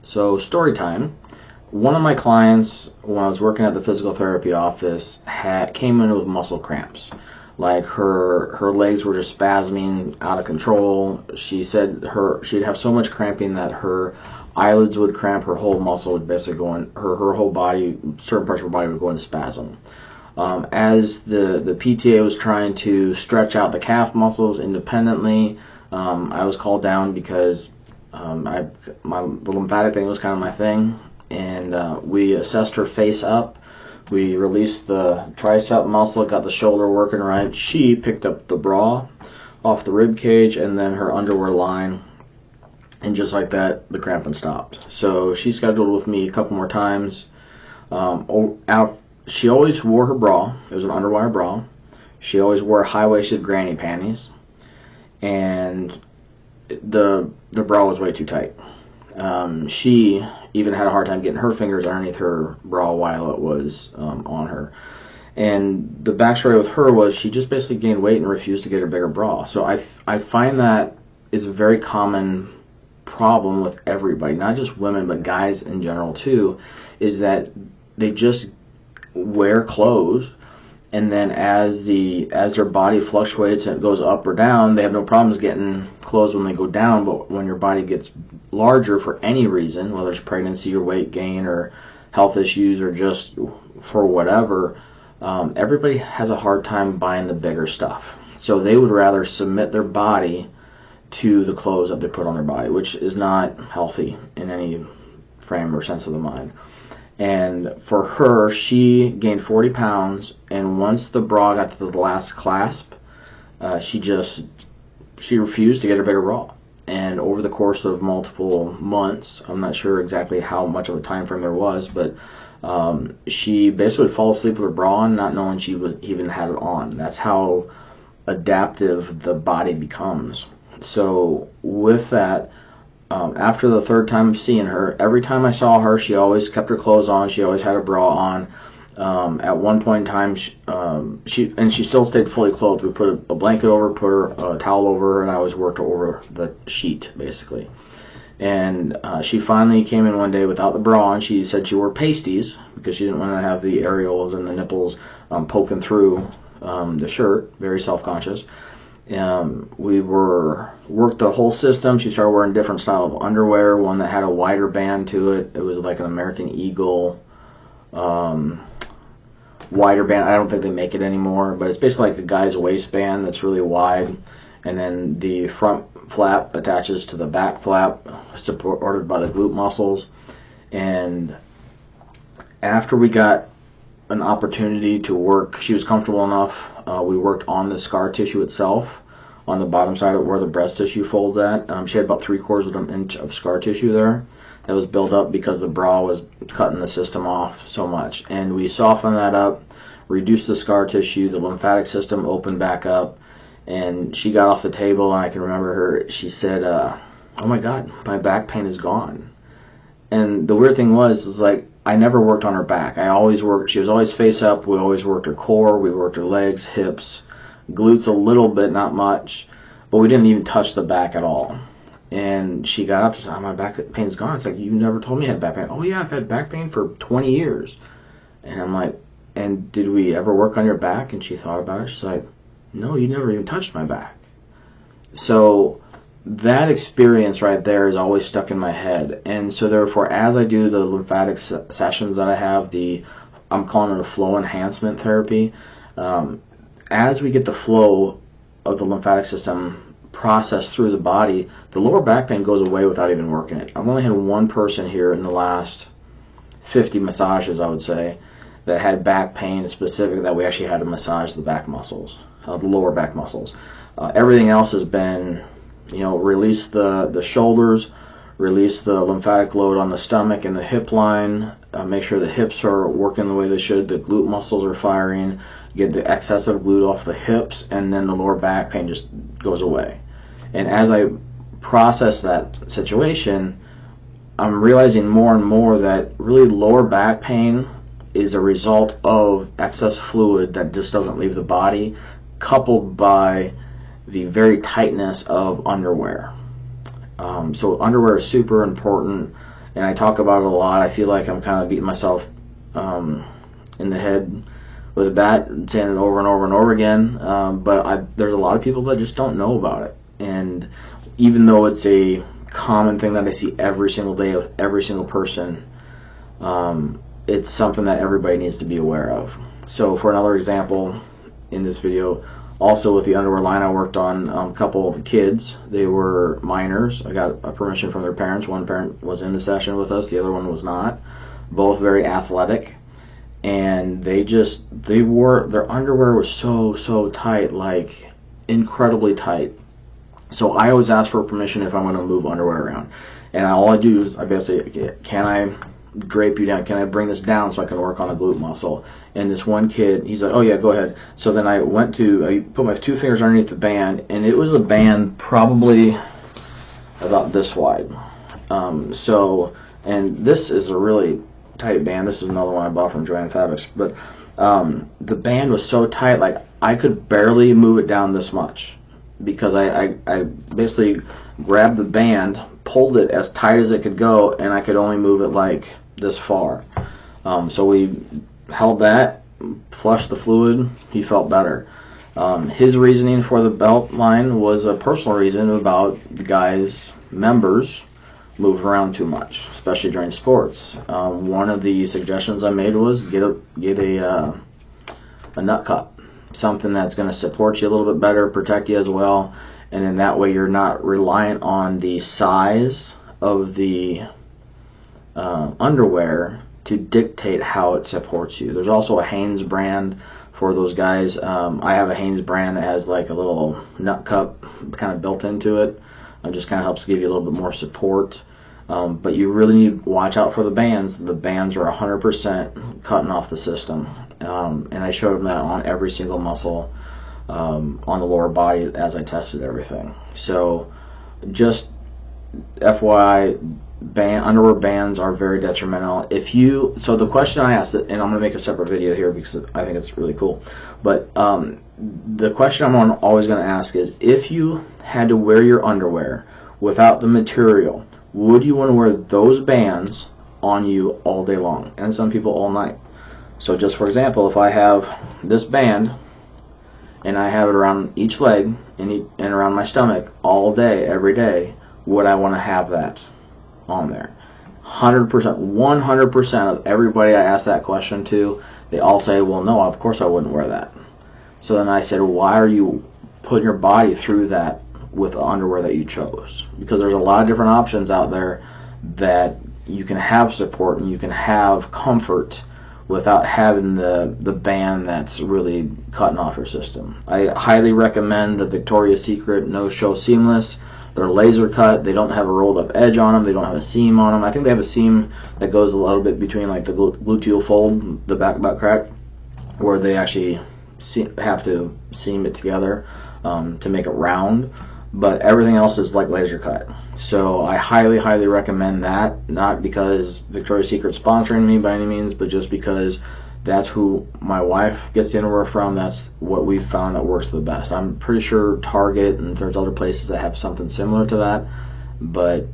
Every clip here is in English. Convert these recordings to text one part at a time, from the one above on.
So story time. One of my clients, when I was working at the physical therapy office, came in with muscle cramps. Like her legs were just spasming out of control. She said she'd have so much cramping that her eyelids would cramp, her whole muscle would basically go in, her whole body, certain parts of her body would go into spasm. As the PTA was trying to stretch out the calf muscles independently, I was called down because the lymphatic thing was kind of my thing, and we assessed her face up. We released the tricep muscle, got the shoulder working right. She picked up the bra off the rib cage and then her underwear line, and just like that, the cramping stopped. So she scheduled with me a couple more times. She always wore her bra. It was an underwire bra. She always wore high-waisted granny panties, and the bra was way too tight. She even had a hard time getting her fingers underneath her bra while it was on her. And the backstory with her was she just basically gained weight and refused to get a bigger bra. So I find that is a very common problem with everybody, not just women, but guys in general too, is that they just wear clothes, and then as their body fluctuates and it goes up or down, they have no problems getting clothes when they go down. But when your body gets larger for any reason, whether it's pregnancy or weight gain or health issues or just for whatever, everybody has a hard time buying the bigger stuff. So they would rather submit their body to the clothes that they put on their body, which is not healthy in any frame or sense of the mind. And for her, she gained 40 pounds, and once the bra got to the last clasp, she refused to get a bigger bra. And over the course of multiple months, I'm not sure exactly how much of a time frame there was, but she basically would fall asleep with her bra on, not knowing she would even had it on. That's how adaptive the body becomes. So with that, after the third time of seeing her, every time I saw her, she always kept her clothes on. She always had a bra on. At one point in time, she still stayed fully clothed. We put a blanket over, put a towel over her, and I always worked over the sheet, basically. And she finally came in one day without the bra on. She said she wore pasties because she didn't want to have the areolas and the nipples poking through the shirt. Very self-conscious. We worked the whole system. She started wearing different style of underwear, one that had a wider band to it. It was like an American Eagle wider band. I don't think they make it anymore, but it's basically like a guy's waistband that's really wide, and then the front flap attaches to the back flap, supported by the glute muscles. And after we got an opportunity to work, she was comfortable enough, we worked on the scar tissue itself, on the bottom side of where the breast tissue folds at. She had about 3/4 of an inch of scar tissue there that was built up because the bra was cutting the system off so much. And we softened that up, reduced the scar tissue, the lymphatic system opened back up, and she got off the table, and I can remember her, she said, oh my God, my back pain is gone. And the weird thing was like, I never worked on her back. She was always face up. We always worked her core. We worked her legs, hips, glutes a little bit, not much. But we didn't even touch the back at all. And she got up and said, oh, my back pain's gone. It's like, you never told me I had back pain. Oh, yeah, I've had back pain for 20 years. And I'm like, and did we ever work on your back? And she thought about it. She's like, no, you never even touched my back. So that experience right there is always stuck in my head. And so therefore, as I do the lymphatic sessions that I have, I'm calling it a flow enhancement therapy. As we get the flow of the lymphatic system processed through the body, the lower back pain goes away without even working it. I've only had one person here in the last 50 massages, I would say, that had back pain specific that we actually had to massage the back muscles, the lower back muscles. Everything else has been, release the shoulders, release the lymphatic load on the stomach and the hip line, make sure the hips are working the way they should, the glute muscles are firing, get the excessive glute off the hips, and then the lower back pain just goes away. And as I process that situation, I'm realizing more and more that really lower back pain is a result of excess fluid that just doesn't leave the body, coupled by the very tightness of underwear. So underwear is super important. and I talk about it a lot. I feel like I'm kind of beating myself in the head with a bat, saying it over and over and over again. But there's a lot of people that just don't know about it. And even though it's a common thing that I see every single day with every single person, it's something that everybody needs to be aware of. So for another example in this video, also with the underwear line I worked on, a couple of kids, they were minors. I got a permission from their parents. One parent was in the session with us, the other one was not. Both very athletic. And their underwear was so tight, like incredibly tight. So I always ask for permission if I'm going to move underwear around. And all I do is I basically say, can I drape you down? Can I bring this down so I can work on a glute muscle? And this one kid, he's like, oh yeah, go ahead. So then I put my 2 fingers underneath the band, and it was a band probably about this wide. And this is a really tight band. This is another one I bought from Joanne Fabrics. But the band was so tight, like I could barely move it down this much, because I basically grabbed the band, pulled it as tight as it could go, and I could only move it like this far. So we held that, flushed the fluid, he felt better. His reasoning for the belt line was a personal reason about the guy's members move around too much, especially during sports. One of the suggestions I made was get a nut cup, something that's going to support you a little bit better, protect you as well, and then that way you're not reliant on the size of the underwear to dictate how it supports you. There's also a Hanes brand for those guys. I have a Hanes brand that has like a little nut cup kind of built into it. It just kind of helps give you a little bit more support. But you really need to watch out for the bands. The bands are 100% cutting off the system. And I showed them that on every single muscle on the lower body as I tested everything. So just FYI, underwear bands are very detrimental. So the question I asked, and I'm going to make a separate video here because I think it's really cool, but the question I'm always going to ask is, if you had to wear your underwear without the material, would you want to wear those bands on you all day long? And some people all night. So just for example, if I have this band and I have it around each leg and around my stomach all day, every day, would I want to have that on there? 100% of everybody I ask that question to, they all say, well, no, of course I wouldn't wear that. So then I said, why are you putting your body through that with the underwear that you chose? Because there's a lot of different options out there that you can have support and you can have comfort without having the band that's really cutting off your system. I highly recommend the Victoria's Secret No Show Seamless. They're laser cut. They don't have a rolled up edge on them. They don't have a seam on them. I think they have a seam that goes a little bit between like the gluteal fold, the back butt crack, where they actually have to seam it together to make it round. But everything else is like laser cut. So I highly recommend that, not because Victoria's Secret's sponsoring me by any means, but just because that's who my wife gets the underwear from. That's what we've found that works the best. I'm pretty sure Target and there's other places that have something similar to that, but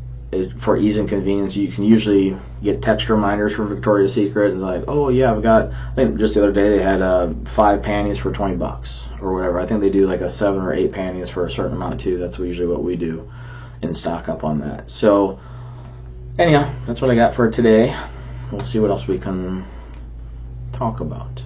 for ease and convenience, you can usually get text reminders from Victoria's Secret and like, oh yeah, I think just the other day they had 5 panties for $20 or whatever. I think they do like a 7 or 8 panties for a certain amount too. That's usually what we do and stock up on that. So anyhow, that's what I got for today. We'll see what else we can talk about.